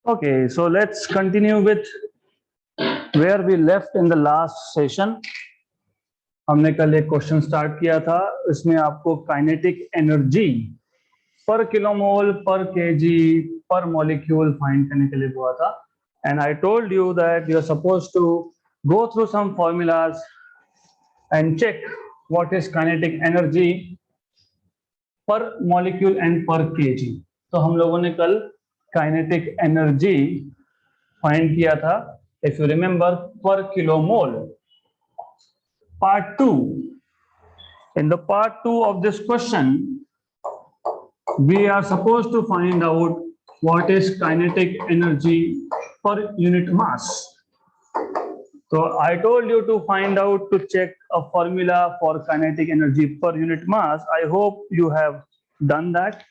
Okay, so let's continue with where we left in the last session. हमने कल एक question start किया था, इसमें आपको kinetic energy per kilomole per kg per molecule find करने के लिए हुआ था. And I told you that you are suppose to go through some formulas and check what is kinetic energy per molecule and per kg. तो हम लोगों ने कल काइनेटिक एनर्जी फाइंड किया था, इफ यू रिमेंबर, पर kilomole. Part 2. In the part 2 of this question, we are supposed to find out what is kinetic energy per unit mass. So I told you to find out, to check a formula for kinetic energy per unit mass. I hope you have done that.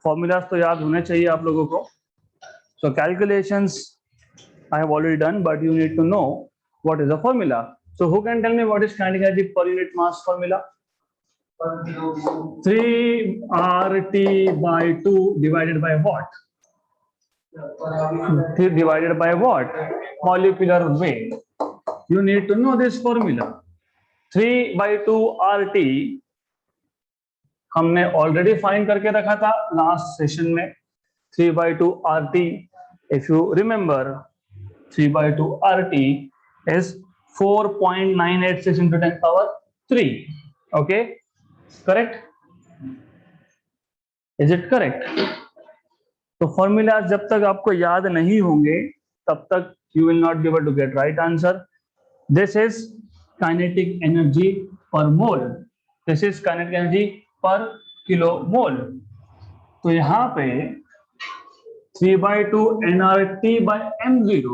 Formulas तो याद होने चाहिए आप लोगों को. So calculations I have already done, but you need to know what is the formula. So who can tell me what is kinetic energy per unit mass formula? 3RT by 2 divided by what? Divided by what? Molecular weight. You need to know this formula. 3 by 2 RT हमने already find करके रखा था last session में. 3 by 2 RT, if you remember, 3 by 2 RT is 4.986 into 10 power 3. Okay, correct? Is it correct? तो formula जब तक आपको याद नहीं होंगे तब तक you will not be able to get right answer. This is kinetic energy per mole. This is kinetic energy per kilomole. तो यहाँ पे 3 by 2 nRT by m0.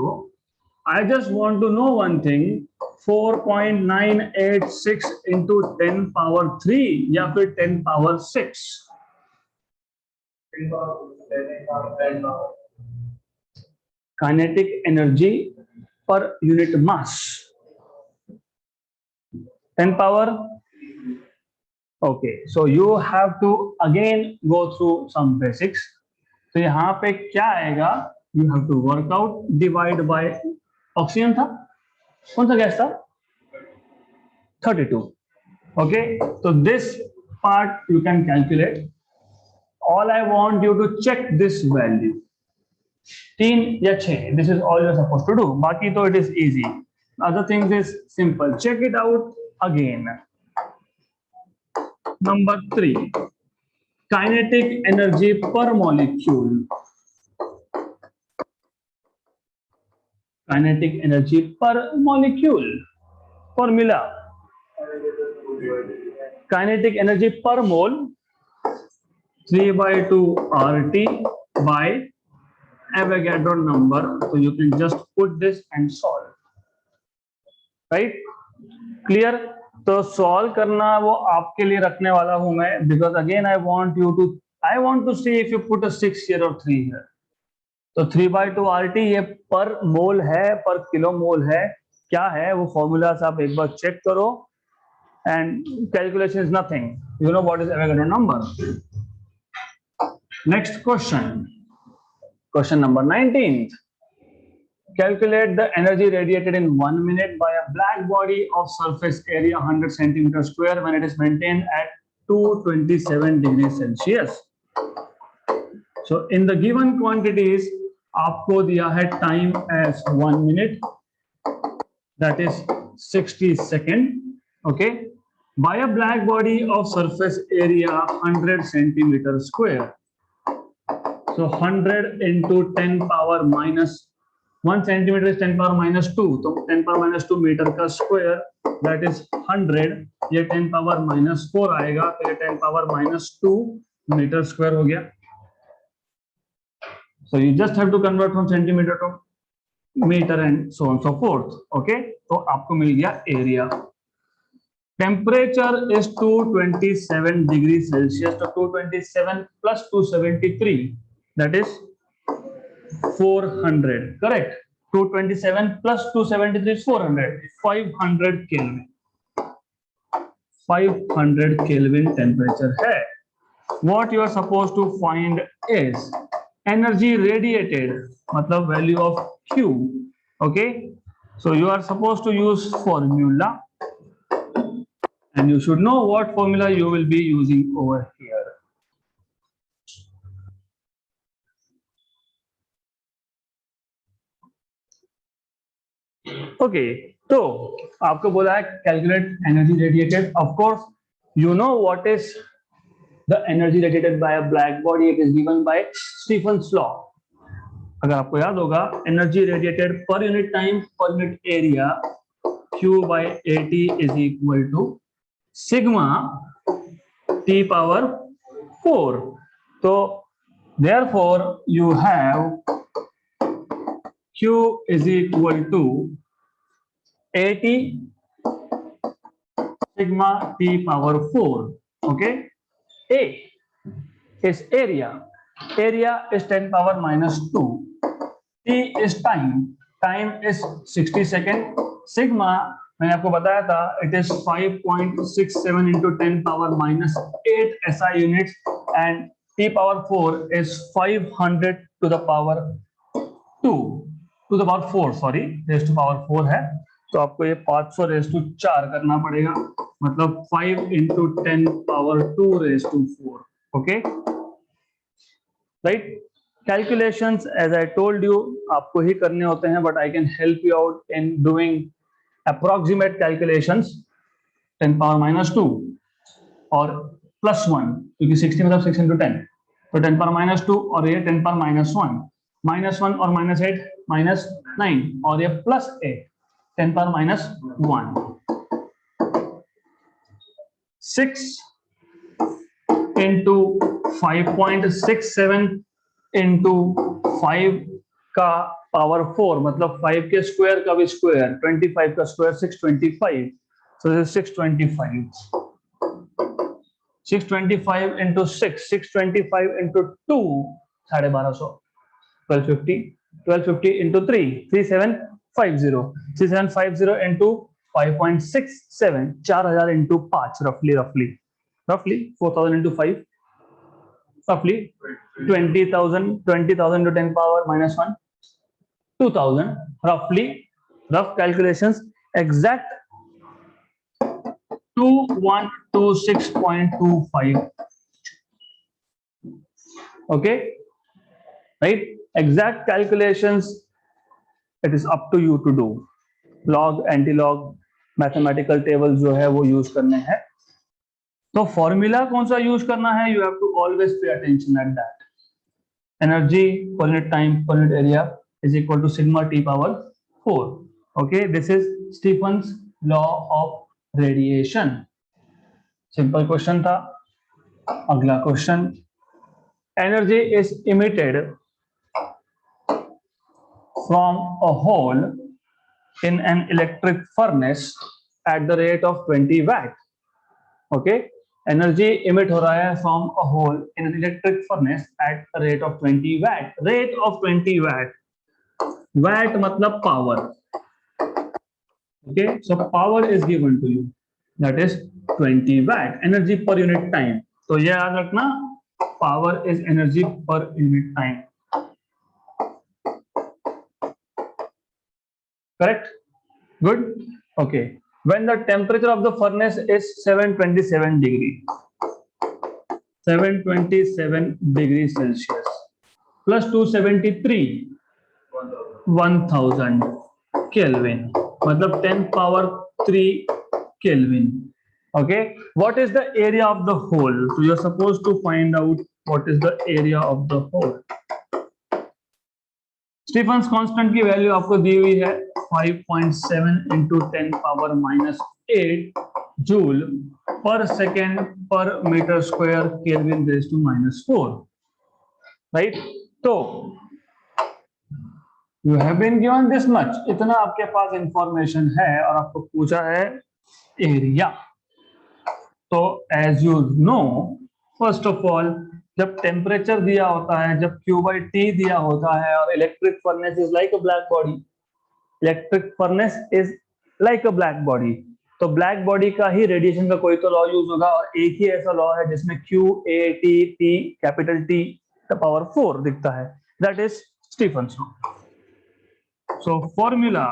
I just want to know one thing, 4.986 into 10 power 3 या फिर 10 power 6. Kinetic energy per unit mass. 10 power. Okay, so you have to again go through some basics. तो यहाँ पे क्या आएगा? You have to work out, divide by oxygen था, कौन सा गैस था? 32. ओके, तो this part you can calculate. All I want you to check this value. 3 या 6, this is all you are supposed to do. बाकी तो it is easy. Other things is simple. Check it out again. Number 3, kinetic energy per molecule. Kinetic energy per molecule. Formula: kinetic energy per mole 3 by 2 RT by Avogadro number. So you can just put this and solve. Right? Clear? तो solve करना वो आपके लिए रखने वाला हूं मैं, because again I want to see if you put a 6 here or 3 here. तो 3 by 2 RT ये पर मोल है, पर किलो मोल है, क्या है वो फॉर्मूला आप एक बार चेक करो. And calculation is nothing, you know what is Avogadro number. Next question number 19. Calculate the energy radiated in 1 minute by a black body of surface area 100 centimeter square when it is maintained at 227 degrees Celsius. So in the given quantities, आपको दिया है time as 1 minute, that is 60 seconds. Okay, by a black body of surface area 100 centimeter square. So 100 into 10 power minus 1 centimeter is 10 power minus 2. तो 10 power minus 2 metre का square, that is 100. ये 10 power minus 4 आएगा, तो ये 10 power minus 2 metre square हो गया. So you just have to convert from centimeter to meter and so on so forth. Okay, तो आपको मिल गया area. Temperature is 227 degree Celsius. तो 227 plus 273, that is 400. Correct? 227 plus 273 is 400. 500 kelvin. 500 kelvin temperature है. What you are supposed to find is energy radiated मतलब value of Q. Okay, so you are suppose to use formula and you should know what formula you will be using over here. Okay, तो आपको बोला है calculate energy radiated. Of course you know what is the energy radiated by a black body. It is given by Stefan's law. अगर आपको याद होगा, energy radiated per unit time per unit area Q by AT is equal to sigma T power 4. So therefore you have Q is equal to AT sigma T power 4. Okay, A is area. Area is 10 power minus 2. T is time. Time is 60 second. Sigma मैंने आपको बताया था, it is 5.67 into 10 power minus 8 SI units and T power 4 is 500 to the power 2 to the power 4 sorry raised to power 4 है. तो आपको ये 500 raised to 4 करना पड़ेगा, मतलब 5 into 10 power 2 raised to 4. Okay, right? Calculations as I told you आपको ही करने होते हैं, but I can help you out in doing approximate calculations. 10 power minus 2 और plus 1, क्योंकि 60 मतलब 6 into 10, तो 10 power minus 2 और ये 10 power minus 1, minus 1 और minus 8 minus 9 और ये plus 8, 10 power minus 1. 6 into 5.67 into 5 का पावर 4 मतलब 5 के स्क्वायर का भी स्क्वायर, 25 का square 625. So this is 625. 625 into 6, 625 into 2, 1250. 1250. 1250 into 3, 3750. 3750 into 5.67, 4000 into 5, roughly 4000 into 5, roughly 20,000 to 10 power minus 1, 2000, roughly, rough calculations, exact 2126.25. Okay, right? Exact calculations, it is up to you to do. Log, anti-log, mathematical tables जो है वो use करने हैं. तो formula कौन सा use करना है? You have to always pay attention at that. Energy per unit time per unit area is equal to sigma T power 4. Okay, this is Stephen's law of radiation. Simple question था. अगला question. Energy is emitted from a hole in an electric furnace at the rate of 20 watt. Okay, energy emit हो रहा है from a hole in an electric furnace at the rate of 20 watt. Rate of 20 watt. Watt मतलब power. Okay, so power is given to you. That is 20 watt. Energy per unit time. तो ये याद रखना, power is energy per unit time. Correct? Good. Okay. When the temperature of the furnace is 727 degree, 727 degrees Celsius, plus 273, 1000 Kelvin, मतलब 10 power 3 Kelvin. Okay. What is the area of the hole? So you are supposed to find out what is the area of the hole. Stefan's constant की value आपको दी हुई है 5.7 into 10 power minus 8 joule per second per metre square kelvin raise to -4. Right? तो you have been given this much, इतना आपके पास information है और आपको पूछा है एरिया. तो as you know, first of all, जब टेम्परेचर दिया होता है, जब Q by T दिया होता है, और electric furnace is like a black body, electric furnace is like a black body, तो ब्लैक बॉडी का ही रेडिएशन का कोई तो लॉ यूज होगा, और एक ही ऐसा लॉ है जिसमें Q A T T capital T power 4 दिखता है, that is Stefanson. So formula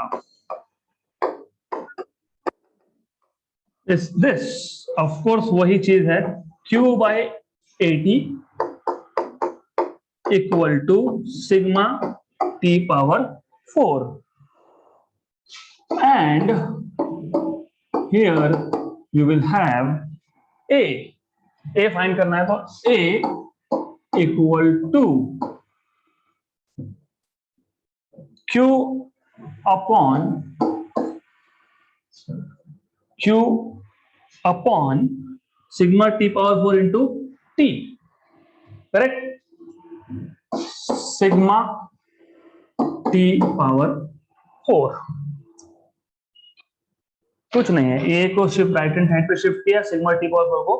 is this, of course वही चीज है, Q by AT equal to sigma T power 4 and here you will have A find करना है तो A equal to Q upon sigma T power 4 into T, correct, sigma T power 4, कुछ नहीं है, A को शिफ्ट राइट हैंड साइड पे shift किया, sigma T power 4 को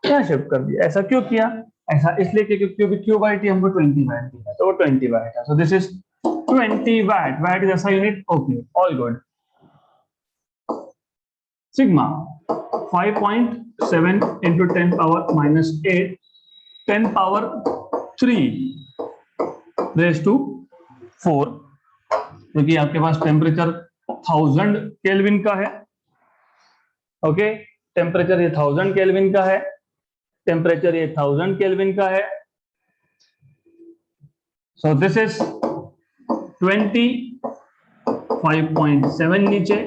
यहाँ शिफ्ट कर दिया। ऐसा क्यों किया? ऐसा इसलिए क्योंकि Q by T हमको 20 वाट दिया है, तो वो 20 वाट है, so this is 20 watt, watt is ऐसा unit, okay, all good. Sigma 5.7 into 10 power minus 8, 10 power 3 raised to 4, क्योंकि आपके पास टेम्परेचर 1000 केल्विन का है, ओके, टेम्परेचर ये 1000 केल्विन का है, टेम्परेचर ये 1000 केल्विन का है, सो दिस इज 20, 5.7 नीचे,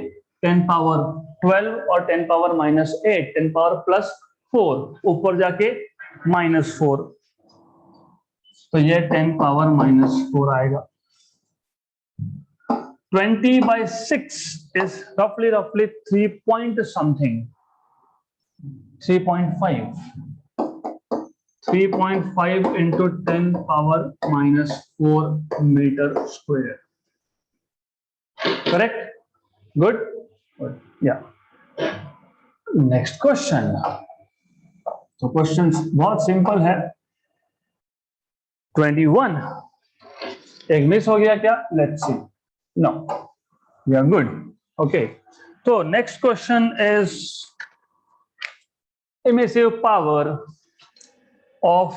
10 पावर 12 और 10 पावर माइनस 8, 10 पावर प्लस 4 ऊपर जाके -4, तो ये 10 पावर -4 आएगा। 20 by 6 is roughly 3 point something, 3.5 into 10 power -4 meter square, correct, good, yeah। Next question, तो क्वेश्चन बहुत सिंपल है। 21, एक मिस हो गया क्या? Let's see, no, we are good, okay. तो next question is emissive power of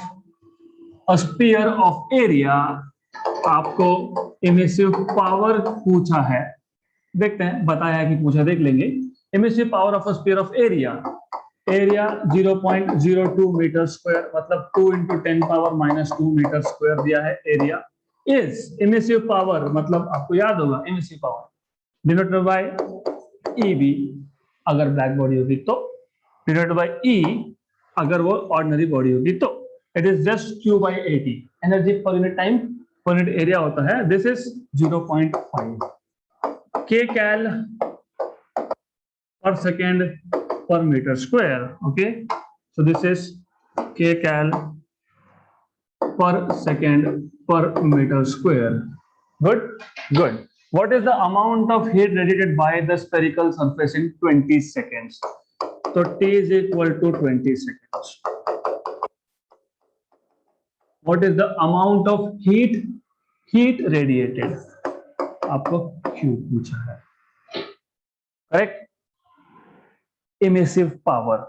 a sphere of area. आपको emissive power पूछा है, देखते हैं, बताया कि पूछा, देख लेंगे। Emissive power of a sphere of area, area 0.02 metre square, मतलब 2 into 10 पावर -2 मीटर स्क्वायर दिया है एरिया, इज इमिसिव पावर, मतलब आपको याद होगा emissive power denoted by EB अगर ब्लैक बॉडी होगी तो, डिनोटेड बाय E अगर वो ऑर्डिनरी बॉडी होगी तो, it is just Q by AT, energy पर unit time per unit area होता है, this is 0.5 K cal per second per meter square, okay, so this is K cal per second per meter square, good, good। What is the amount of heat radiated by the spherical surface in 20 seconds? So T is equal to 20 seconds। What is the amount of heat radiated? आपको Q पूछा है, correct. Emissive power,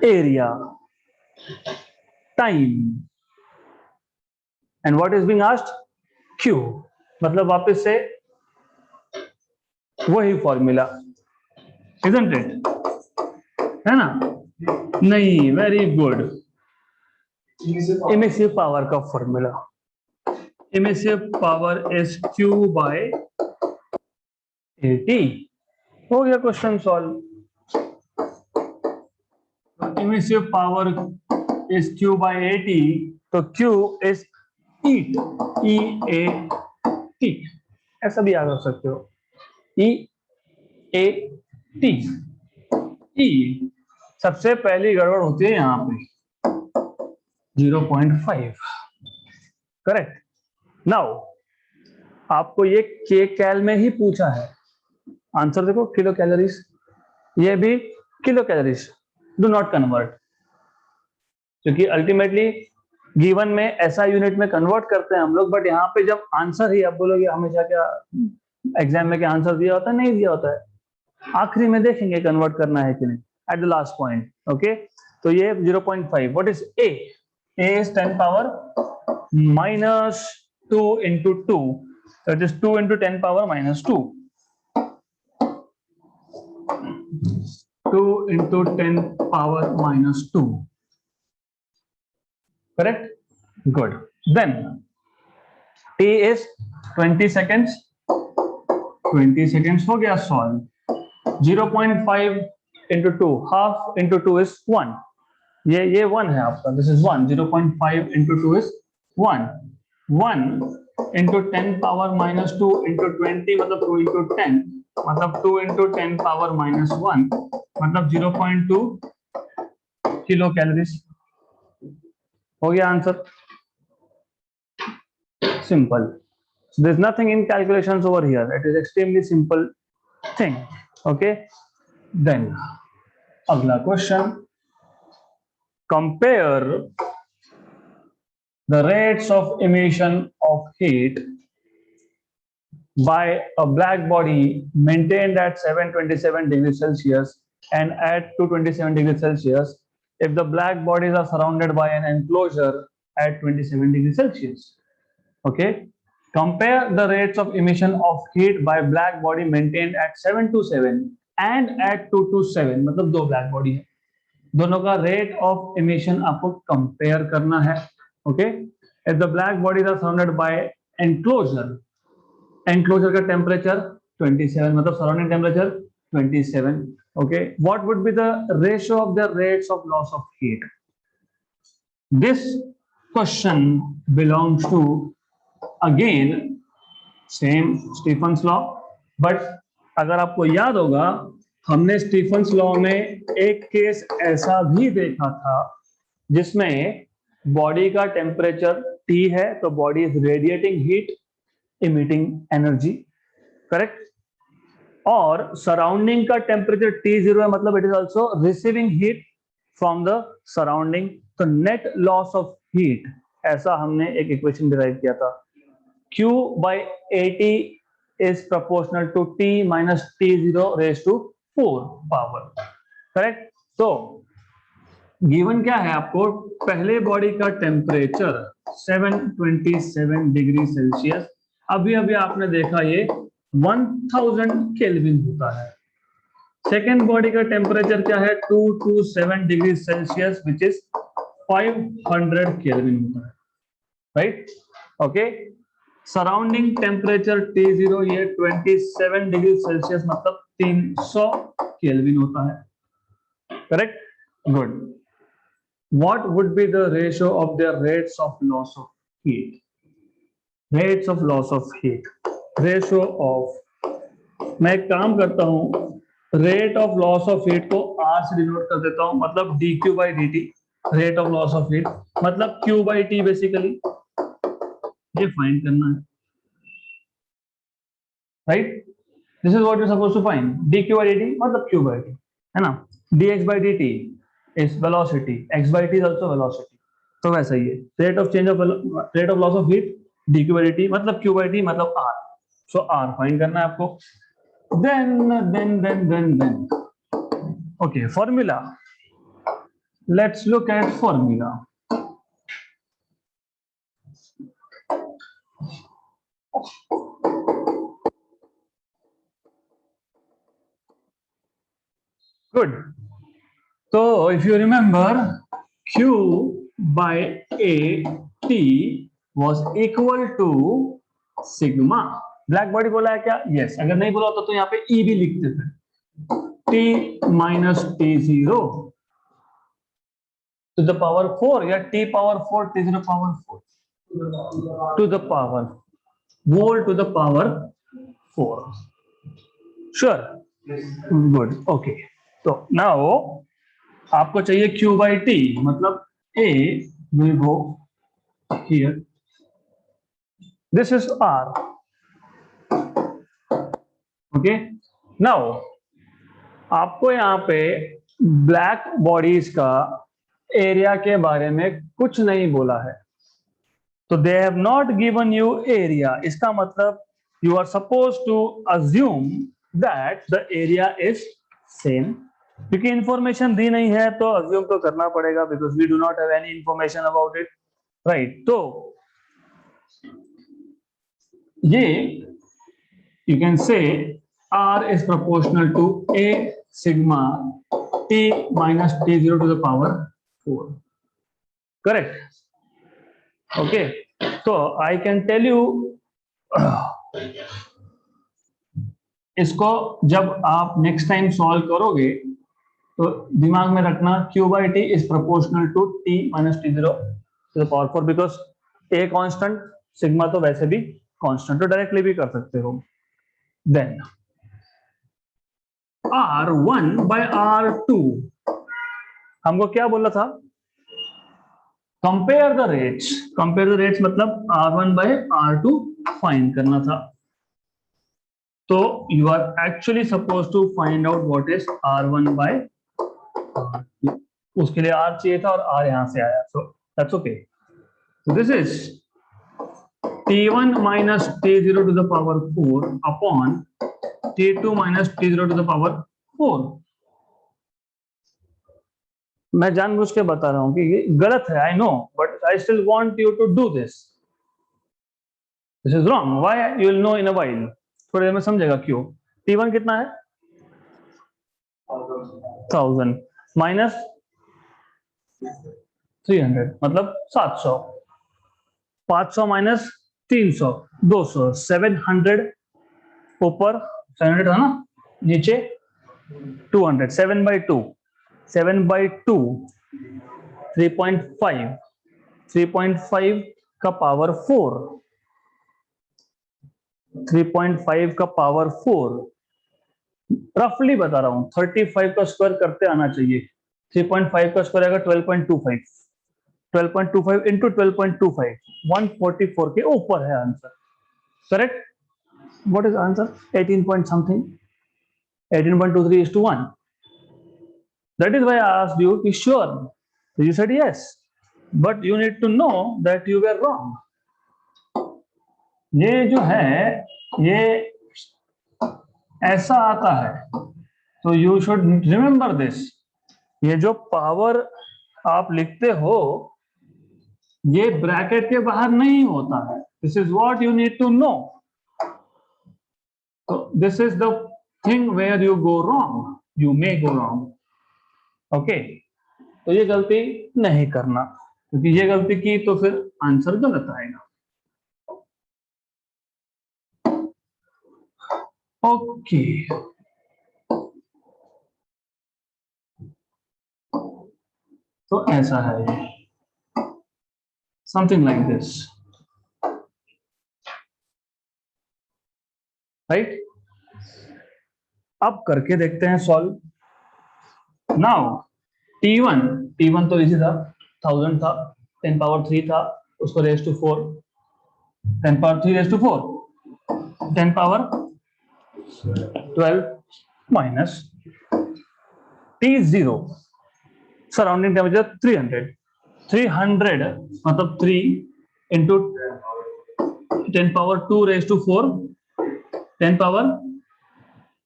area, time, and what is being asked? Q, मतलब वापस से वही formula, isn't it, है ना? नहीं, वेरी गुड, इमिसिव पावर का formula, emissive power is Q by AT, हो गया question solve. Emissive power is Q by AT, तो Q इज EAT, EAT, ऐसा भी याद रख सकते हो, EAT। E सबसे पहली गड़बड़ होती है यहाँ पे 0.5, करेक्ट। नाउ आपको ये K कैल में ही पूछा है, आंसर देखो, किलो कैलोरीज, ये भी kilo calories, do not convert, क्योंकि अल्टीमेटली गिवन में ऐसा यूनिट में कन्वर्ट करते हैं हम लोग, बट यहाँ पे जब आंसर ही, आप बोलोगे हमेशा क्या एग्जाम में क्या आंसर दिया होता है? नहीं दिया होता है, आखिरी में देखेंगे कन्वर्ट करना है कि नहीं, at the last point, okay. तो ये 0.5, what is A? A is 10 power minus 2 into 2. So it is 2 into 10 power minus 2. 2 into 10 power minus 2. Correct? Good. Then T is 20 seconds. 20 seconds हो गया solve. 0.5 into 2, half into 2 is 1. ये 1 है आपका. This is 1. 0.5 into 2 is 1. 1 into 10 power minus 2 into 20 मतलब 2 into 10 मतलब 2 into 10 power minus 1 मतलब 0.2 kilo calories. हो गया answer. Simple. So there's nothing in calculations over here. It is extremely simple thing. Okay. Then अगला question. Compare the rates of emission of heat by a black body maintained at 727 degrees Celsius and at 227 degrees Celsius if the black bodies are surrounded by an enclosure at 27 degrees Celsius. Okay. Compare the rates of emission of heat by black body maintained at 727 and at 227. मतलब दो black body है, दोनों का rate of emission आपको compare करना है. Okay. If the black bodies are surrounded by enclosure, enclosure का temperature 27 मतलब surrounding temperature 27. Okay. What would be the ratio of the rates of loss of heat? This question belongs to again same Stephen's law, but अगर आपको याद होगा हमने Stephen's law में एक case ऐसा भी देखा था जिसमें बॉडी का टेम्परेचर T है तो body is radiating heat emitting energy. Correct. और सराउंडिंग का टेम्परेचर T0 है मतलब it is also receiving heat from the surrounding. तो नेट लॉस ऑफ हीट ऐसा हमने एक इक्वेशन डिराइव किया था. Q by AT is proportional to T minus T0 raised to 4 power. Correct? So, given क्या है आपको, पहले बॉडी का टेम्परेचर 727 डिग्री सेल्सियस, अभी आपने देखा ये 1000 केल्विन होता है. सेकेंड बॉडी का टेम्परेचर क्या है 227 degree Celsius which is 500 kelvin होता है. Right? Okay. Surrounding temperature T0 ये 27 डिग्री सेल्सियस मतलब 300 केल्विन होता है. Correct. Good. What would be the ratio of the rates of loss of heat? Rates of loss of heat, ratio of, मैं एक काम करता हूं, rate of loss of heat को R से डिनोट कर देता हूं मतलब dQ by dt. Rate of loss of heat मतलब Q by T बेसिकली ये फाइंड करना है. Right. This is what you suppose to find. dq by dt मतलब q by t है ना. dx by dt is velocity, x by t is also velocity. तो वैसा ही है rate of change of rate of loss of heat dq by dt मतलब q by t मतलब r. सो r find करना है आपको. then okay, formula. Let's look at formula. Good. So if you remember, Q by AT was equal to sigma. Black body बोला है क्या? Yes. अगर नहीं बोला होता तो यहाँ पे E भी लिख देते. T minus T0 to the power 4 या T power 4 T0 power 4 to the power whole to the power 4. Sure. Good. Okay. तो now आपको चाहिए Q by T मतलब A will go here. This is R. Okay. Now आपको यहाँ पे black bodies का area के बारे में कुछ नहीं बोला है तो they have not given you area. इसका मतलब you are suppose to assume that the area is same. क्योंकि इंफॉर्मेशन दी नहीं है तो अज्यूम तो करना पड़ेगा, because we do not have any information about it, right. तो ये you can say R is proportional to A sigma T minus T0 to the power 4. Correct? Okay. So I can tell you इसको जब आप next time solve करोगे तो दिमाग में रखना Q by T is proportional to T minus T0 to the power 4, because A constant, sigma तो वैसे भी कांस्टेंट, तो डायरेक्टली भी कर सकते हो। देन R1 by R2, हमको क्या बोला था? Compare the rates. Compare the rates मतलब R1 by R2 फाइंड करना था। तो you are actually suppose to find out what is R1 by R2। उसके लिए R चाहिए था और R यहां से आया, so that's okay. So this is T1 minus T0 to the power 4 upon T2 minus T0 to the power 4। मैं जानबूझ के बता रहा हूं कि ये गलत है, I know, but I still want you to do this. This is wrong, why you will know in a while, थोड़ी देर में समझेगा क्यों। T1 कितना है? 1000 माइनस 300 मतलब 700, 500 माइनस 300 200, 700 ऊपर 700 था ना, नीचे 200, 7 by 2, 7 by 2 3.5, 3.5 का पावर 4, 3.5 का पावर 4, रफली बता रहा हूं, 35 का स्क्वायर करते आना चाहिए। 3.5 का स्क्वायर आएगा 12.25, 12.25 इंटू 12.25, 144 के ऊपर है answer. Correct? What is answer? 18 point something, 18.23 is to 1. That is why I asked you, is sure? So you said yes, but you need to know that you were wrong. ये जो है ये ऐसा आता है, तो यू शुड रिमेंबर दिस। ये जो पावर आप लिखते हो ये ब्रैकेट के बाहर नहीं होता है। This is what you need to know. तो this is the thing where you go wrong, you may go wrong. Okay, तो ये गलती नहीं करना, क्योंकि ये गलती की तो फिर आंसर गलत आएगा। ओके, तो ऐसा है ये, समथिंग लाइक दिस, राइट। अब करके देखते हैं सॉल्व। नाउ T1 तो इजी था, 1000 था, 10 पावर 3 था, उसको raise to 4, 10 power 3 raise to 4, 10 power 12 minus T0 surrounding temperature 300 मतलब 3 into 10 power 2 raise to 4, 10 power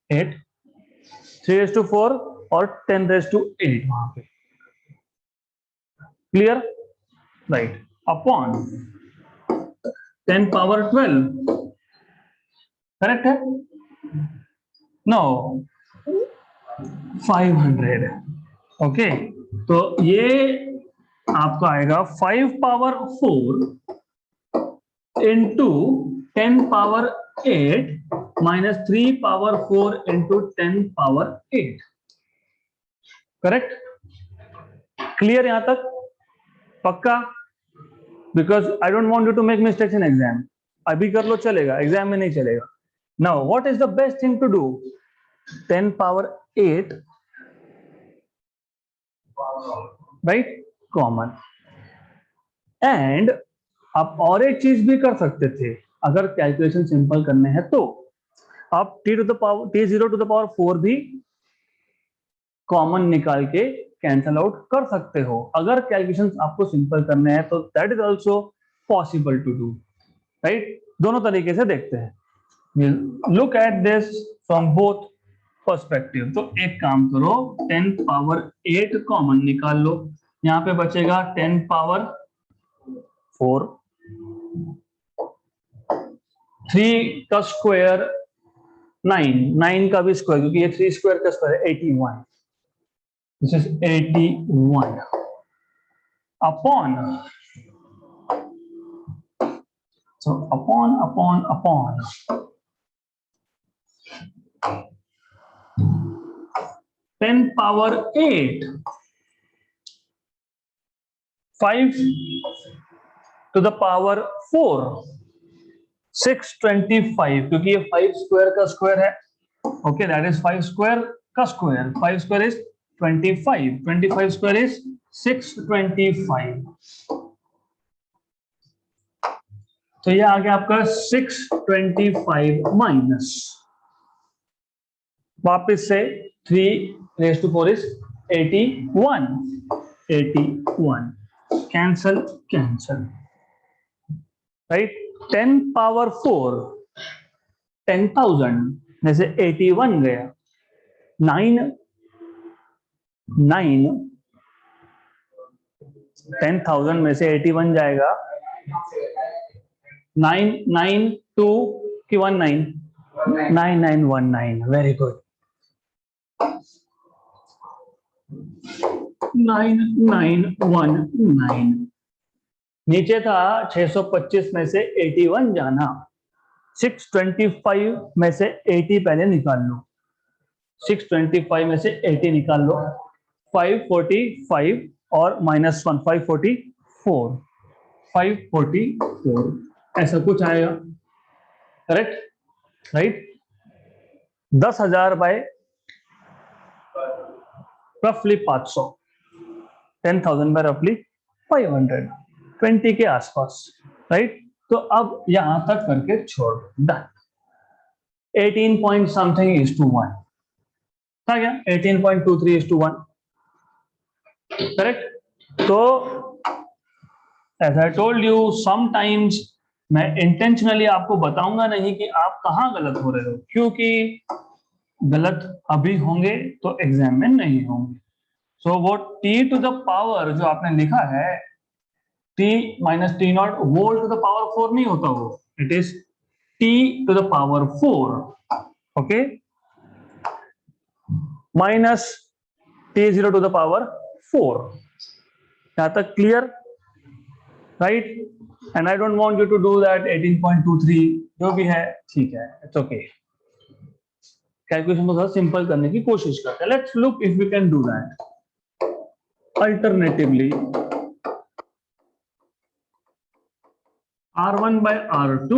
8, 3 raise to 4 और 10 रेज टू 8 वहां पे। Clear? Right. Upon 10 power 12, correct है? नो, 500। ओके, तो ये आपका आएगा 5 power 4 into 10 power 8 minus 3 power 4 into 10 power 8। Correct? Clear यहां तक? पक्का? Because I don't want you to make mistakes in exam. अभी कर लो चलेगा, एग्जाम में नहीं चलेगा। Now what is the best thing to do? 10 power 8, right, common. And आप और एक चीज भी कर सकते थे, अगर कैलकुलेशन सिंपल करने हैं तो आप T0 to the power 4 भी कॉमन निकाल के कैंसल आउट कर सकते हो। अगर कैलकुलेशंस आपको सिंपल करने हैं तो that is also possible to do, right. दोनों तरीके से देखते हैं। Look at this from both perspective. तो एक काम करो, 10 पावर 8 कॉमन निकाल लो, यहाँ पे बचेगा 10 पावर 4, 3 का स्क्वायर 9, 9 का भी स्क्वायर, क्योंकि ये 3 स्क्वायर का स्क्वायर है 81, this is 81 upon, so upon 10 power 8, 5 to the power 4, 625, क्योंकि ये 5 स्क्वायर का स्क्वायर है, ओके, दैट इज 5 स्क्वायर का square, 5 square is 25, 25 square is 625, तो ये आ गया आपका 625 माइनस, वापस से 3 raised to 4 is 81, 81, cancel cancel, right. 10 power 4 10,000 में से 81 गया, 9 10,000 में से 81 जाएगा, 992 की 19, 9919, वेरी गुड, 9919, नीचे था 625 में से 81 जाना, 625 में से 80 पहले निकाल लो, 625 में से 80 निकाल लो, 545 और -1 544, 544 ऐसा कुछ आएगा, करेक्ट, राइट। 10,000 बाय रफली 500, 10,000 बाय रफली 500, 20 के आसपास, राइट। तो अब यहां तक करके छोड़, done. 18 point something is to 1 था क्या, 18.23 इज टू 1, करेक्ट। तो as I told you, sometimes मैं इंटेंशनली आपको बताऊंगा नहीं कि आप कहां गलत हो रहे हो, क्योंकि गलत अभी होंगे तो एग्जाम में नहीं होंगे। सो वो t टू द पावर जो आपने लिखा है, t minus T not whole to the power 4 नहीं होता, वो it is t to the power 4, okay, minus t0 to the power 4, यहां तक clear, right. And I don't want you to do that 18.23, जो भी है ठीक है, इट्स ओके, कैलकुलेशन को थोड़ा सिंपल करने की कोशिश करते हैं। Let's look if we can do that. Alternatively R1 by R2,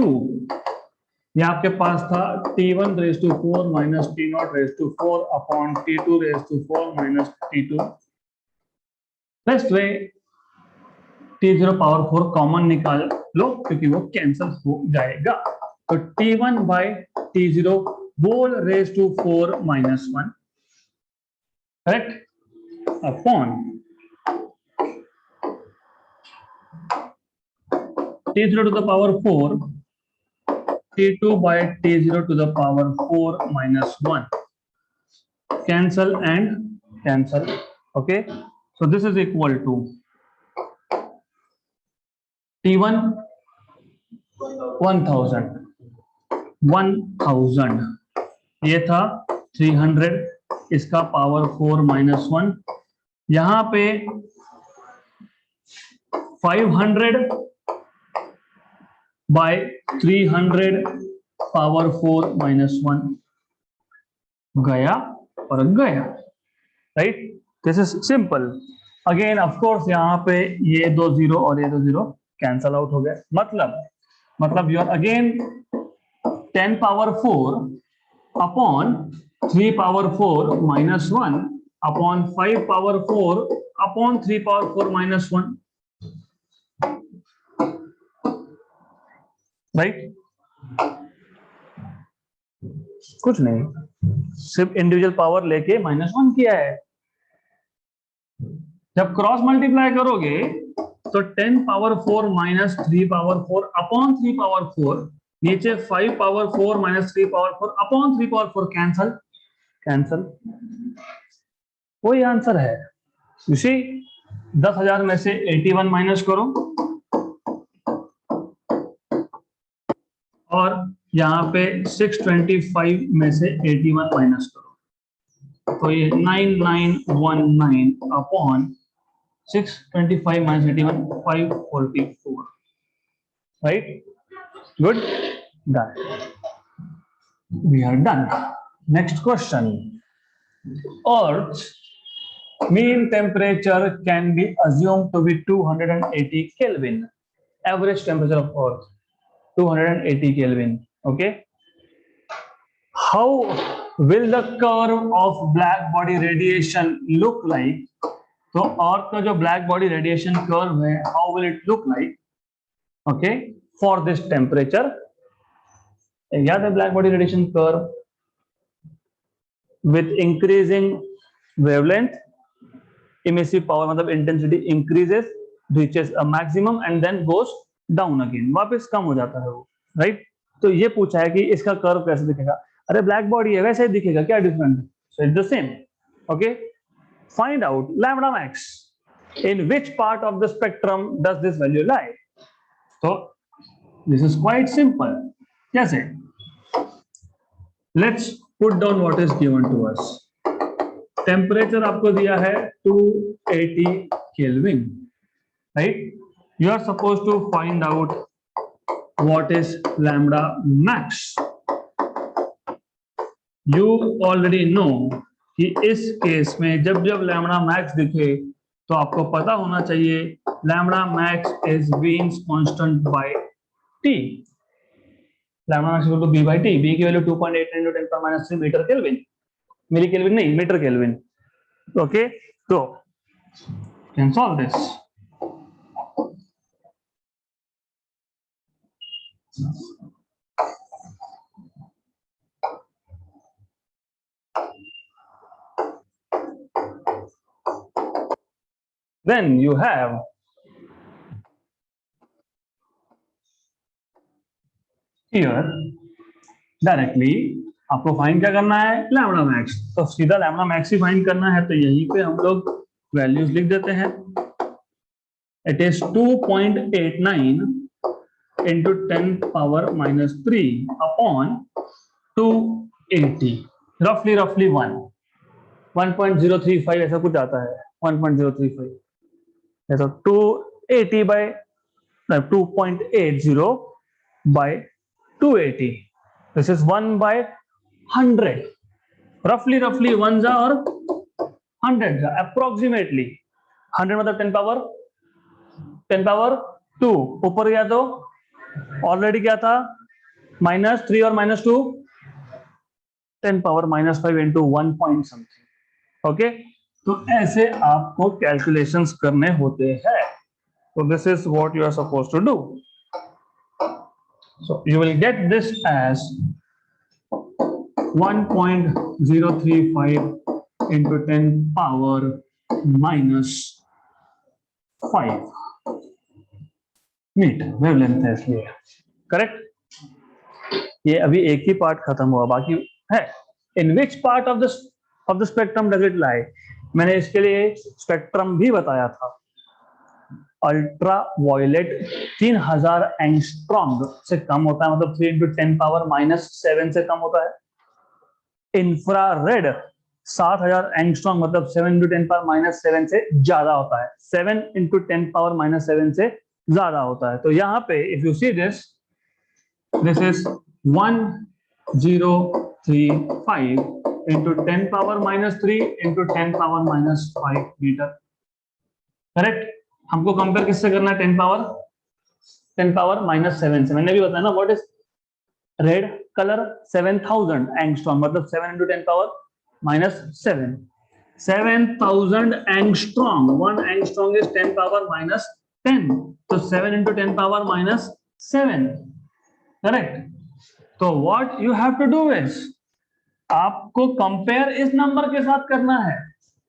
ये आपके पास था T1 raised to 4 minus T0 raised to 4 upon T2 raised to 4 minus T2, best way T0 power 4 common निकाल लो, क्योंकि वो कैंसिल हो जाएगा। तो T1 by T0 whole raised to 4 minus 1, correct, upon T0 to the power 4, T2 by T0 to the power 4 minus 1, cancel and cancel, okay, so this is equal to T1 1000, ये था 300, इसका power 4 minus 1, यहां पे 500 bye 300 power 4 minus 1 गया और गया, right. This is simple. Again of course यहाँ पे ये 2 0 और ये 2 0 कैंसल आउट हो गया, मतलब you are again 10 power 4 upon 3 power 4 minus 1 upon 5 power 4 upon 3 power 4 minus 1, right. कुछ नहीं, सिर्फ इंडिविजुअल पावर लेके -1 किया है। जब क्रॉस मल्टीप्लाई करोगे तो 10 power 4 minus 3 power 4 upon 3 power 4, नीचे 5 power 4 minus 3 power 4 upon 3 power 4 cancel, cancel, वही आंसर है। यू सी 10,000 में से 81 माइनस करो और यहाँ पे 625 में से 81 माइनस करो, तो ये 9919 upon 625 minus 81 544, right? Good, done, we are done. Next question. Earth's mean temperature can be assumed to be 280 Kelvin. Average temperature of Earth 280 Kelvin. Okay. How will the curve of black body radiation look like? तो Earth का जो black body radiation curve है, how will it look like? Okay, for this temperature. याद है black body radiation curve with increasing wavelength, emissive power मतलब intensity increases, reaches a maximum and then goes down again, वापस कम हो जाता है वो, right? तो ये पूछा है कि इसका कर्व कैसे दिखेगा। अरे ब्लैक बॉडी है, वैसे ही दिखेगा, क्या डिफरेंट है? So it's the same. Okay, find out lambda max, in which part of the spectrum does this value lie? तो दिस इज क्वाइट सिंपल। कैसे? Let's put down what is given to us. Temperature आपको दिया है 280 kelvin, right? You are suppose to find out what is lambda max. You already know कि इस case में जब जब लैम्बडा मैक्स दिखे तो आपको पता होना चाहिए lambda max is Wien's constant by T. Lambda max equal to B by T, B की value 2.8 into 10 power minus 3 metre kelvin, milli kelvin नहीं, मीटर केल्विन। ओके, तो can solve this. Then you have here directly आपको find क्या करना है? Lambda max. तो सीधा lambda max ही find करना है, तो यहीं पे हम लोग वैल्यूज लिख देते हैं। It is 2.89 into 10 power minus 3 upon 280, roughly 1.035 ऐसा कुछ आता है, 1.035। तो 280 by 2.80 by 280, this is 1 by 100, roughly 1 जा और 100 जा, approximately 100 मतलब 10 power 2 ऊपर गया तो ऑलरेडी क्या था? -3 और -2 10 power -5 into 1 point something। Okay, तो ऐसे आपको कैलकुलेशंस करने होते हैं। तो this is what you are suppose to do. So you will get this as 1.035 into 10 power -5 metre wavelength है, इसलिए करेक्ट। ये अभी एक ही पार्ट खत्म हुआ, बाकी है। In which part of the spectrum does it lie? मैंने इसके लिए स्पेक्ट्रम भी बताया था। अल्ट्रा वायलेट 3000 एंगस्ट्रॉम से कम होता है, मतलब 3 into 10 power -7 से कम होता है। इंफ्रारेड 7000 एंगस्ट्रॉम मतलब 7 into 10 power -7 से ज्यादा होता है, 7 into 10 power -7 से ज्यादा होता है। तो यहाँ पे if you see this is 1035 into 10 power -3 into 10 power -5 metre, correct. हमको कंपेयर किससे करना है? 10 power -7 से। मैंने भी बताया ना what is red colour, 7000 angstrom मतलब 7 into 10 power -7, 7000 angstrom, 1 angstrom is 10 power -10, तो 7 into 10 power -7, करेक्ट। तो what you have to do is आपको कंपेयर इस नंबर के साथ करना है,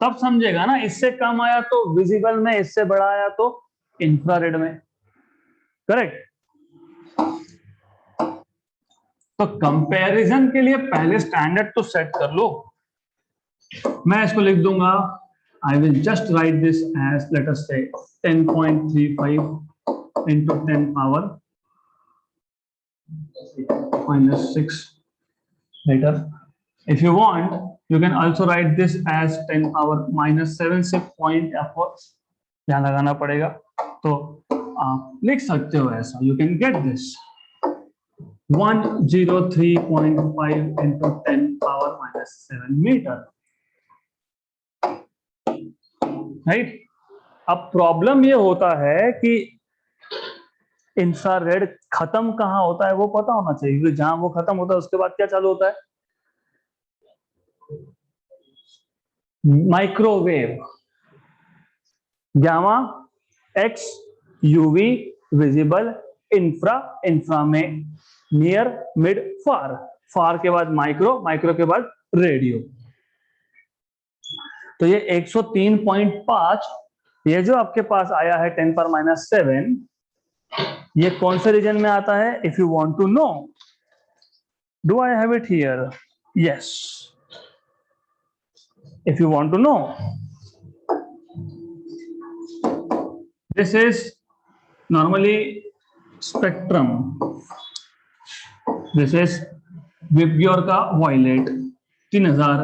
तब समझेगा ना। इससे कम आया तो विजिबल में, इससे बड़ा आया तो इंफ्रारेड में, करेक्ट। तो कंपैरिजन के लिए पहले स्टैंडर्ड तो सेट कर लो। मैं इसको लिख दूंगा, I will just write this as let us say 10.35 into 10 power -6 later. If you want, you can also write this as 10 power -7 से पॉइंट आपको यहाँ लगाना पड़ेगा, तो आप लिख सकते हो ऐसा. You can get this 103.5 into 10 power -7 meter. Right. अब प्रॉब्लम ये होता है कि इंफ्रारेड खत्म कहाँ होता है वो पता होना चाहिए, क्योंकि जहां वो खत्म होता है उसके बाद क्या चालू होता है? Microwave. Gamma, x, UV, visible, infra, infra में नियर, मिड, फार, फार के बाद माइक्रो, माइक्रो के बाद रेडियो. तो ये 103.5 ये जो आपके पास आया है 10 पर -7, ये कौन से रीजन में आता है? If you want to know, do I have it here? Yes. If you want to know, this is normally spectrum. This is VIBGYOR का वॉयलेट 3000,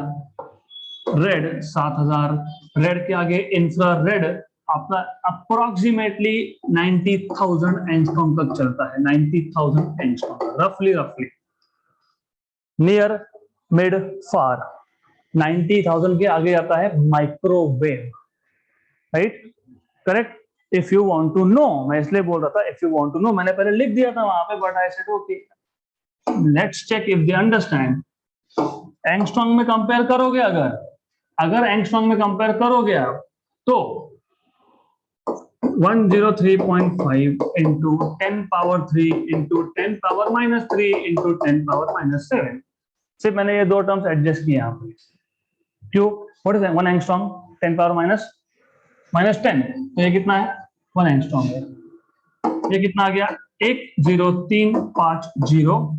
रेड 7000, रेड के आगे इंफ्रारेड आपका अप्रोक्सीमेटली 90,000 एंगस्ट्रॉम तक चलता है. 90,000 एंगस्ट्रॉम रफली. नियर, मिड, फार. 90,000 के आगे आता है microwave. Right, correct. If you want to know, मैं इसलिए बोल रहा था if you want to know, मैंने पहले लिख दिया था वहां पे, but I said okay let's check if they understand. Angstrom में कंपेयर करोगे, अगर एंगस्ट्रॉम में कंपेयर करोगे आप, तो 103.5 into 10 power 3 into 10 power -3 into 10 power -7. सिर्फ मैंने ये दो टर्म्स एडजस्ट किए यहाँ पे. क्यों? व्हाट इज 1 एंगस्ट्रॉम 10 पावर -10, तो ये कितना है? 1 एंगस्ट्रॉम है. ये कितना आ गया? 10350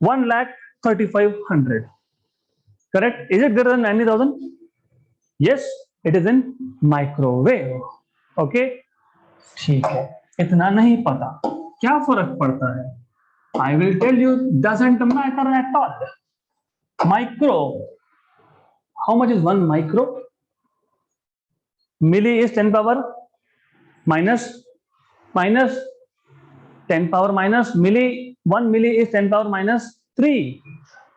1,35,100. Correct? Is it greater than 90,000? Yes, it is in microwave. Okay? ठीक है. इतना नहीं पता, क्या फर्क पड़ता है? I will tell you, doesn't matter at all. Micro. How much is 1 micro? Milli is 10 power minus 10 power minus milli. 1 milli is 10 power -3.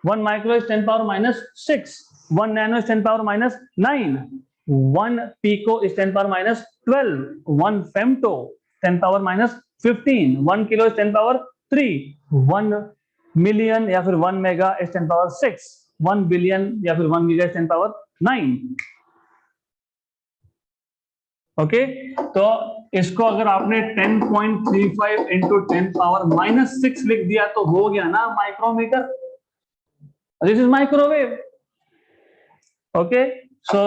1 micro is 10 power -6. 1 nano is 10 power -9. 1 pico is 10 power -12. 1 femto 10 power -15. 1 kilo is 10 power 3. 1 million या फिर 1 mega is 10 power 6. 1 billion या फिर 1 giga is 10 power 9. Okay, तो इसको अगर आपने 10.35 into 10 power -6 लिख दिया तो हो गया ना micrometre. This is microwave. Okay, so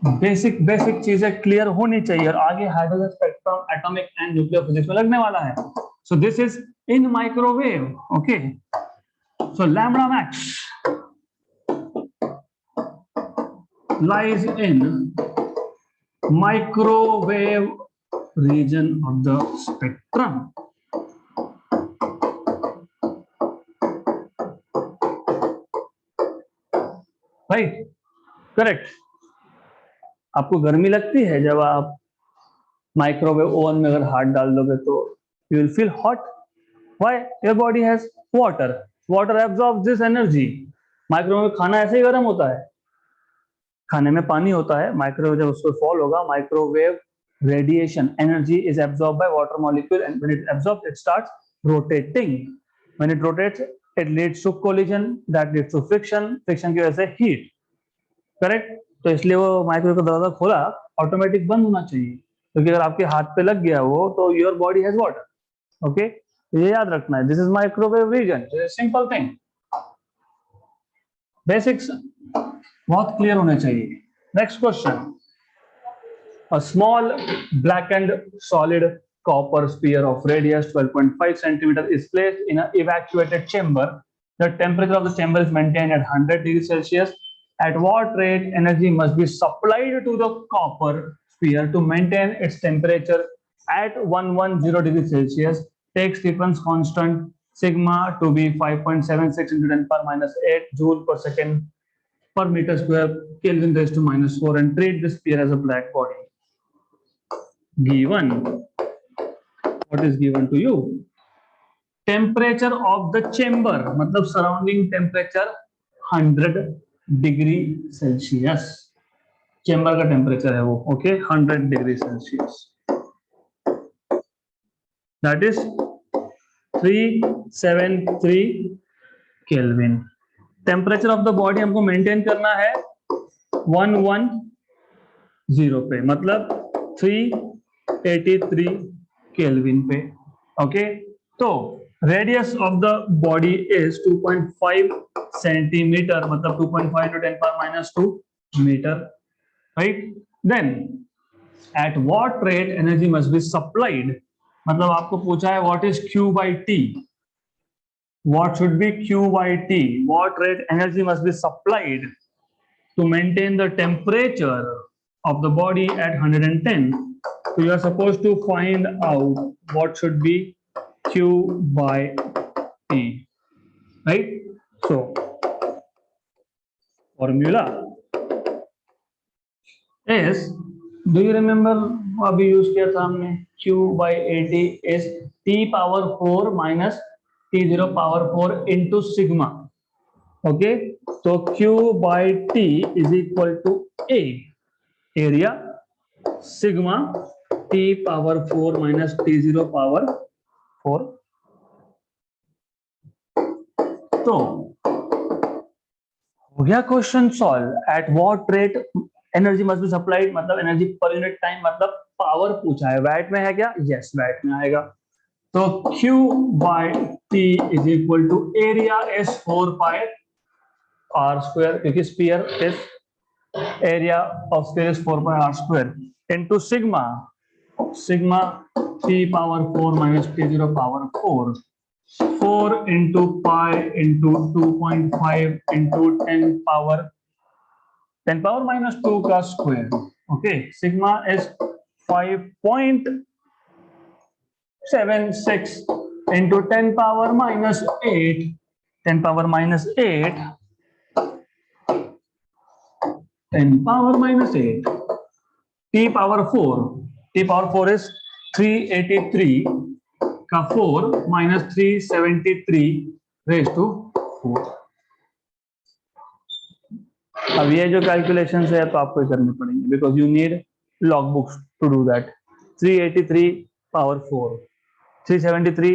basic चीजें क्लियर होनी चाहिए, और आगे hydrogen spectrum, atomic and nuclear physics में लगने वाला है. So this is in microwave. Okay, so lambda max lies in microwave region of the spectrum. Right? Correct. आपको गर्मी लगती है जब आप माइक्रोवेव ओवन में अगर हाथ डाल दोगे तो you will feel hot. Why? Your body has water. Water absorbs this energy. Microwave खाना ऐसे ही गर्म होता है, खाने में पानी होता है. माइक्रोवेव जब उसको फॉल होगा, microwave radiation energy is absorb by water molecule, and when it absorbs it starts rotating. When it rotates it leads to collision, that leads to friction, friction की वजह से हीट. करेक्ट. तो इसलिए वो microwave का दरवाजा खोला, ऑटोमेटिक बंद होना चाहिए, क्योंकि अगर आपके हाथ पे लग गया वो तो your body has water. Okay, तो ये याद रखना है. This is microwave region. Simple thing, basics बहुत क्लियर होने चाहिए. Next question. A small blackened solid copper sphere of radius 12.5 centimeter is placed in an evacuated chamber The temperature of the chamber is maintained at 100 degrees Celsius. At what rate energy must be supplied to the copper sphere to maintain its temperature at 110 degrees Celsius? Take Stephen's constant sigma to be 5.76 into 10 power minus 8 joule per second per meter square Kelvin raised to minus 4 and treat the sphere as a black body. Given, what is given to you? Temperature of the chamber, मतलब surrounding temperature 100 degree Celsius chamber का temperature है वो, okay 100 degree Celsius, that is 373 kelvin. Temperature of the body हमको maintain करना है 110 पे, मतलब 383 kelvin पे, ओके. तो radius of the body is 2.5 centimetre, मतलब 2.5 into 10 power minus 2 metre, right. Then at what rate energy must be supplied, मतलब आपको पूछा है what is Q by T, what should be Q by T, what rate energy must be supplied to maintain the temperature of the body at 110. So you are supposed to find out what should be Q by T, right? So formula is, do you remember अभी use किया था हमने, Q by AT is T power 4 minus T0 power 4 into sigma, okay. So Q by T is equal to A, area, sigma T power 4 minus T0 power 4. तो हो गया question solve. Eight what rate energy must be supplied, मतलब energy पर unit time, मतलब power पूछा है, VAT में है क्या? यस, वैट में आएगा. तो Q by T is equal to area is 4 pi r square, क्योंकि sphere is area of sphere is 4 pi r square into sigma T power 4 minus T0 power 4 into pi into 2.5 into 10 power minus 2 का square, okay. Sigma is 5.76 into 10 power minus 8, 10 power minus 8 T power 4 is 383 का 4 minus 373 raised to 4. अब ये जो calculation है तो आपको करने पड़ेंगे, because you need log books to do that. 383 power 4, 373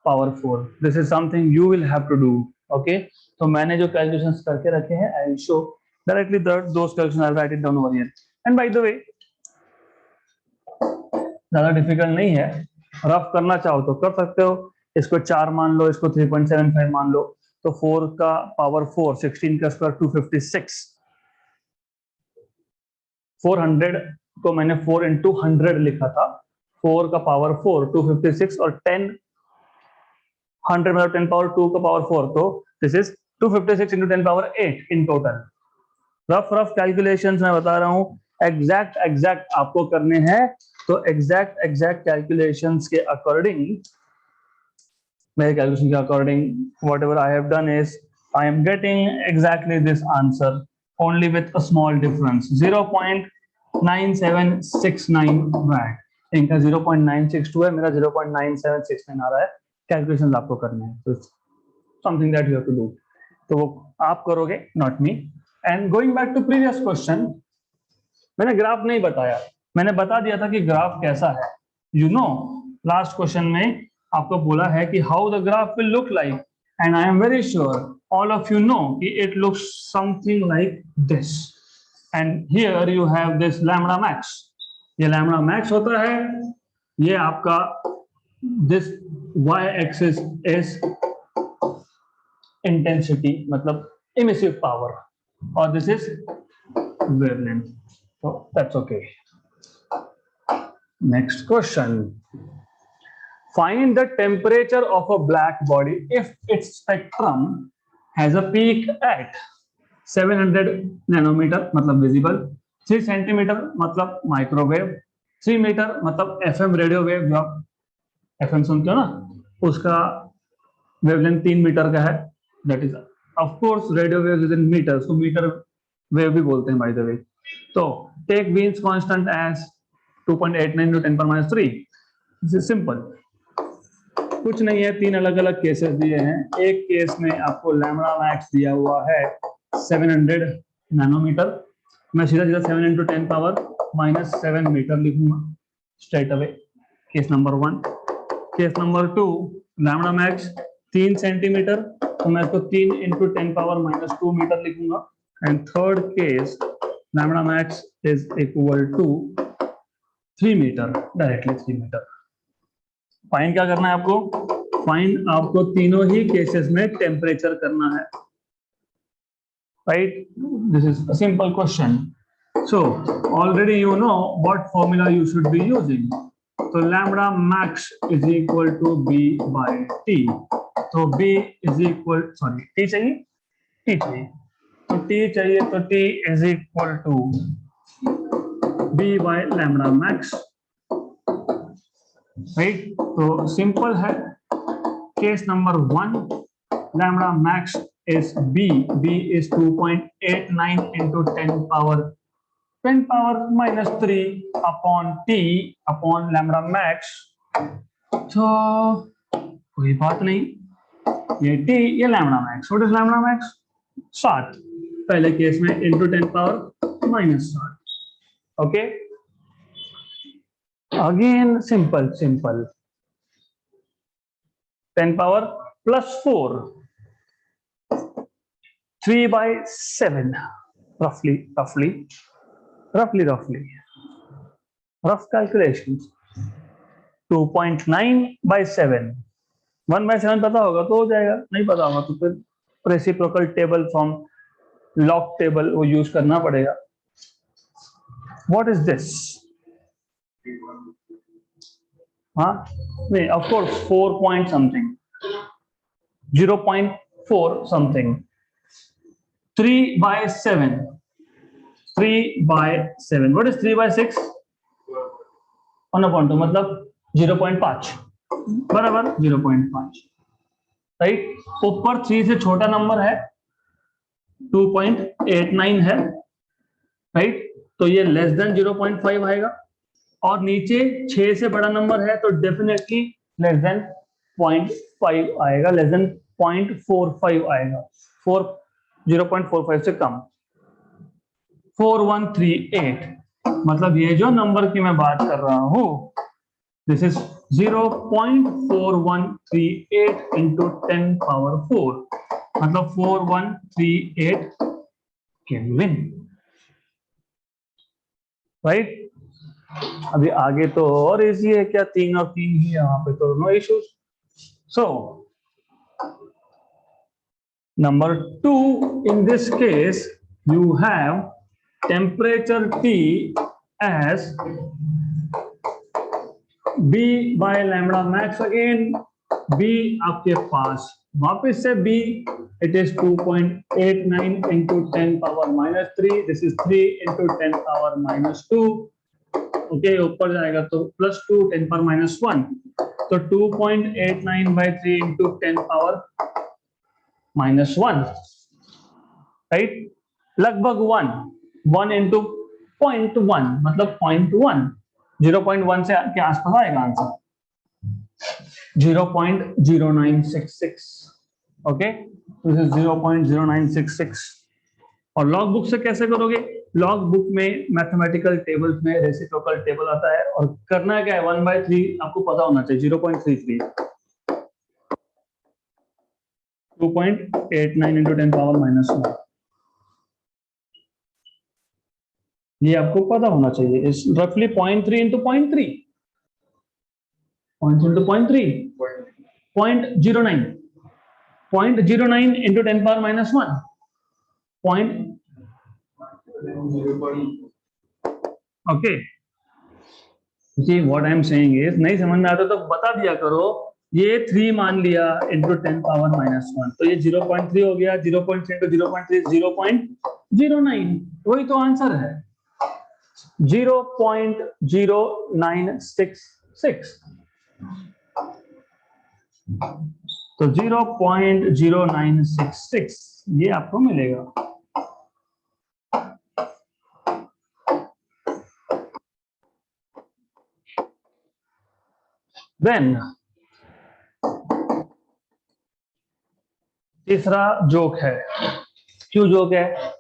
power 4, this is something you will have to do, okay. तो मैंने जो कैलकुलेशंस करके रखे हैं, I will show directly those calculations, I will write it down over here. And by the way, ज्यादा difficult नहीं है, rough करना चाहो तो कर सकते हो. इसको 4 मान लो, इसको 3.75 मान लो, तो 4 का पावर 4, 16 का स्क्वायर 256. 400 को मैंने 4 into 100 लिखा था, 4 का पावर 4 256 और 10 100 मतलब 10 पावर 2 का पावर 4, तो this is 256 into 10 power 8 in total. Rough calculations मैं बता रहा हूं, एग्जैक्ट आपको करने हैं. तो एग्जैक्ट कैलकुलेशंस के अकॉर्डिंग, मेरे कैलकुलेशन के according, whatever I have done is I am getting exactly this answer only with a small difference, 0.9769 watt. इनका 0.962 है, मेरा 0.9769 आ रहा है. कैलकुलेशंस आपको करने हैं, तो something that you have to do. तो वो आप करोगे, not me. And going back to previous question, मैंने ग्राफ नहीं बताया, मैंने बता दिया था कि ग्राफ कैसा है. यू नो, लास्ट क्वेश्चन में आपको बोला है कि how the graph will look like, and I am very sure all of you know कि it looks something like this. And here you have this lambda max. ये lambda max होता है, ये आपका this y axis is intensity, मतलब emissive power, और this is wavelength. So that's okay. Next question. Find the temperature of a black body if its spectrum has a peak at 700 nanometre मतलब visible, 3 centimetre मतलब microwave, 3 metre मतलब FM radio wave, जो आप FM सुनते हो ना, उसका wavelength 3 metre का है, that is of course radio wave is in metre, so metre wave भी बोलते हैं बाय द वे। तो take Wien's constant as 2.89 × 10⁻³ this is simple, कुछ नहीं है, 3 अलग अलग केसेस दिए हैं। एक केस में आपको लैम्बडा मैक्स दिया हुआ है 700 नैनोमीटर, मैं सीधा सीधा 7 × 10⁻⁻7 मीटर लिखूंगा straight away, case number 1। Case number 2 lambda max 3 centimetre, तो मैं इसको 3 × 10⁻⁻2 मीटर लिखूंगा। And third case lambda max is equal to 3 metre, directly 3 metre. Find क्या करना है आपको? फाइंड आपको तीनों ही केसेस में टेम्परेचर करना है, right? This is a simple question. So already you know what formula you should be using. तो lambda max is equal to B by T, तो B is equal, sorry T चाहिए, T चाहिए, तो T चाहिए, तो T is equal to B by lambda max, right? तो simple है। Case number 1 lambda max is b is 2.89 into 10⁻³ upon t upon lambda max। तो कोई बात नहीं, ये t ये lambda max, what is lambda max? 7, पहले केस में into 10⁻⁻7, okay. Again simple 10⁻+4, 3/7, roughly rough calculations, 2.9/7, 1/7 पता होगा तो हो जाएगा, नहीं पता होगा तो फिर reciprocal table form, log table वो यूज करना पड़ेगा। What is this? हाँ नहीं, of course 4 point something, 0.4 something, 3/7, 3/7, what is 3/6? 1/2 मतलब 0.5, बराबर 0.5, राइट? ऊपर 3 से छोटा नंबर है 2.89 है, राइट? तो ये लेस देन 0.5 आएगा, और नीचे 6 से बड़ा नंबर है तो डेफिनेटली लेस देन 0.5 आएगा, लेस देन 0.45 आएगा, 0.45 से कम। 4138 मतलब ये जो नंबर की मैं बात कर रहा हूं, दिस इज 0.4138 into 10⁻⁴, मतलब 4138 केल्विन, राइट? अभी आगे तो और इजी है, क्या 3 और 3 ही यहाँ पे, तो no issues. So number 2, in this case you have temperature T as B by lambda max, again B आपके पास वापस से B, it is 2.89 into 10⁻⁻3, this is 3 into 10⁻⁻2, okay, ऊपर जाएगा तो +2 10⁻⁻1, तो 2.89/3 into 10⁻⁻1, राइट? लगभग 1 into 0.1 मतलब 0.1, 0.1 से के आसपास आएगा आंसर, 0.0966, ओके, दिस इज 0.0966। और लॉग बुक से कैसे करोगे? लॉग बुक में मैथमेटिकल टेबल्स में रेसिप्रोकल टेबल आता है, और करना क्या है, 1/3 आपको पता होना चाहिए, 0.33, 2.89 into 10⁻⁻1, ये आपको पता होना चाहिए। इस रफली 0.3 into 0.3, 0.3, 0.09, 0.09 into 10⁻⁻1, okay. See what I am saying is, नहीं समझ में आता तो बता दिया करो, ये 3 मान लिया इंटू 10 पावर -1, तो ये 0.3 हो गया, 0.3 इंटू 0.3 0.09, वही तो आंसर है 0.0966। तो 0.0966 ये आपको मिलेगा। देन तीसरा जोक है। क्यों जोक है?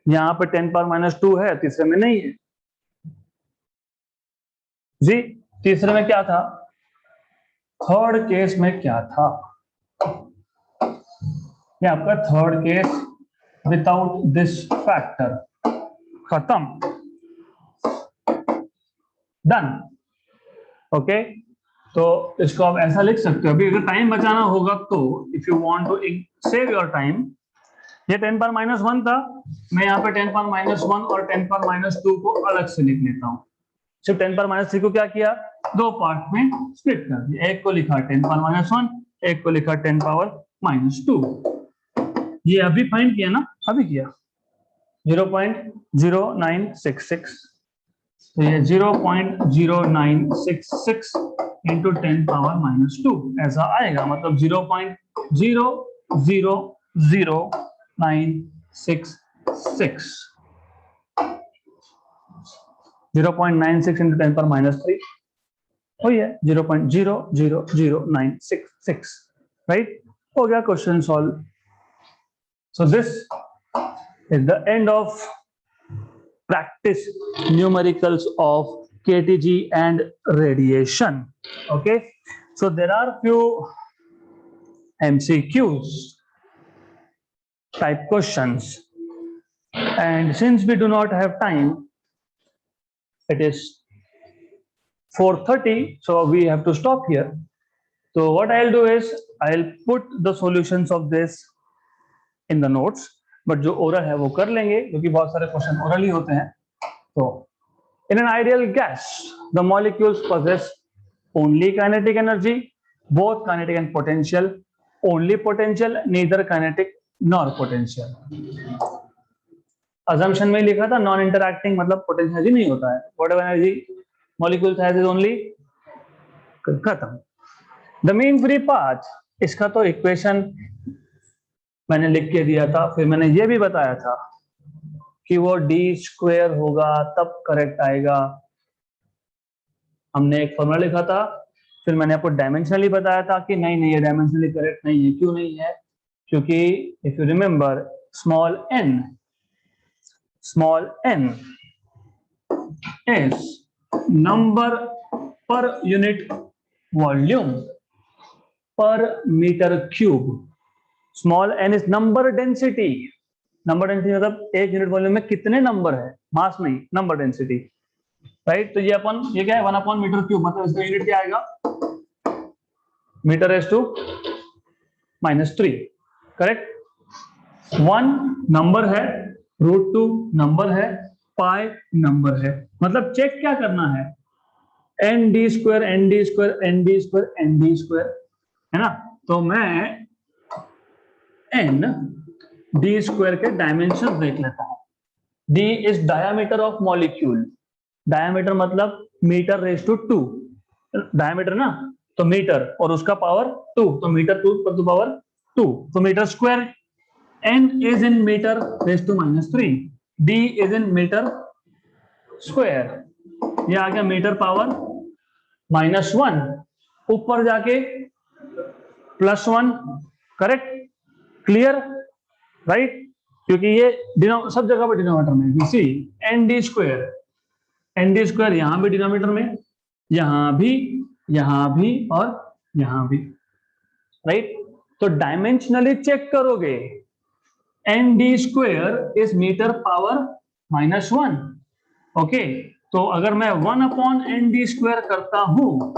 यहां पे 10 पावर -2 है, तीसरे में नहीं है जी। तीसरे में क्या था? थर्ड केस में क्या था? ये आपका third case without this factor, खत्म, डन। ओके, तो इसको आप ऐसा लिख सकते हो। अभी अगर टाइम बचाना होगा तो if you want to save your time, ये 10 पावर -1 था, मैं यहाँ पे 10 पावर -1 और 10 पावर -2 को अलग से लिख लेता हूँ। सिर्फ 10 पावर -3 को क्या किया? दो पार्ट में स्प्लिट कर दिया, एक को लिखा 10 पावर -1, एक को लिखा 10 पावर -2। ये अभी फाइंड किया ना, अभी किया 0.0966, तो ये 0.0966 इंटू 10 पावर -2 ऐसा आएगा, मतलब 0.000966, 0.96 इंटू 10 पावर -3 वही है 0.000966, राइट? हो गया question solve. So this is the end of practice numericals of KTG and radiation. Okay, so there are few MCQs type questions, and since we do not have time, it is 4:30, so we have to stop here. So what I'll do is I'll put the solutions of this in the notes, but जो oral है वो कर लेंगे क्योंकि बहुत सारे question oral ही होते हैं। तो in an ideal gas, the molecules possess only kinetic energy, both kinetic and potential, only potential, neither kinetic nor potential. assumption में लिखा था non interacting, मतलब potential energy नहीं होता है, whatever energy molecules has is only, खत्म। the mean free path, इसका तो इक्वेशन मैंने लिख के दिया था, फिर मैंने ये भी बताया था कि वो d² होगा तब करेक्ट आएगा। हमने एक फॉर्मूला लिखा था, फिर मैंने आपको डायमेंशनली बताया था कि नहीं नहीं ये डायमेंशनली करेक्ट नहीं है। क्यों नहीं है? क्योंकि if you remember small n is number per unit volume per metre cube, small n is number density. Number density मतलब एक यूनिट वॉल्यूम में कितने नंबर है, मास नहीं, नंबर डेंसिटी, राइट? तो ये क्या है 1 मीटर क्यूब, मतलब इसका यूनिट क्या आएगा? Metre raise to -3, correct? 1 number है, √2 नंबर है, पाई नंबर है, मतलब चेक क्या करना है? ND² ND² ND² ND², है ना? तो मैं ND² के डायमेंशन देख लेता हूं। D is diameter of molecule, diameter मतलब मीटर रेज़ टू 2, डायमीटर ना, तो मीटर और उसका पावर 2, तो मीटर 2 पर पावर 2, तो metre square. N is in metre raise to -3, D is in metre square, ये आ गया मीटर पावर -1, ऊपर जाके +1, करेक्ट? Clear, right? क्योंकि ये सब जगह पर डिनोमिनेटर में, you see ND² यहां भी डिनोमिनेटर में, यहां भी और यहां भी, राइट? तो डायमेंशनली चेक करोगे, ND² is metre power -1, okay? तो अगर मैं 1/ND² करता हूं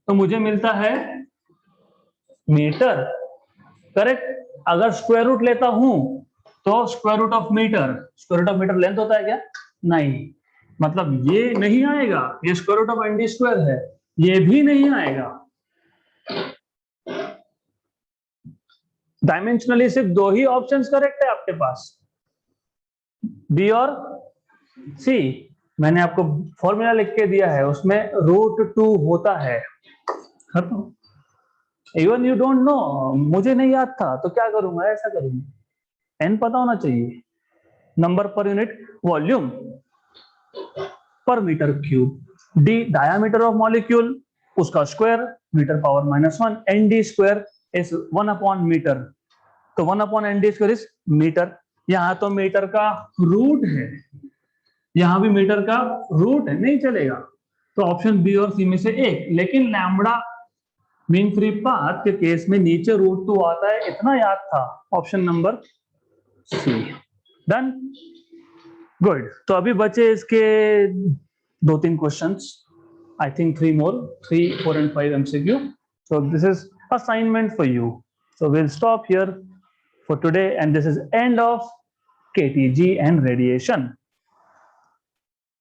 तो मुझे मिलता है मीटर, करेक्ट? अगर स्क्वायर रूट लेता हूं तो square root of metre length होता है क्या? नहीं, मतलब ये नहीं आएगा, ये स्क्वायर रूट ऑफ ND² है, ये भी नहीं आएगा, डायमेंशनली सिर्फ दो ही ऑप्शंस करेक्ट है आपके पास, बी और सी। मैंने आपको फॉर्मूला लिख के दिया है, उसमें √2 होता है। इवन यू डोंट नो, मुझे नहीं याद था तो क्या करूंगा, ऐसा करूंगा। एन पता होना चाहिए, number per unit volume per metre cube. D diameter of molecule, उसका square metre power -1, N D square is 1/मीटर, तो 1/nd स्क्वायर इज मीटर। यहां तो मीटर का रूट है, यहां भी मीटर का रूट है, नहीं चलेगा। तो ऑप्शन बी और सी में से एक। लेकिन लैम्बडा मीन फ्री पाथ के केस में नीचे √2 आता है, इतना याद था। Option number C. Done, good. तो अभी बचे इसके 2-3 questions, I think 3 more, 3, 4 and 5 MCQ. So this is assignment for you. So we'll stop here for today, and this is end of KTG and radiation.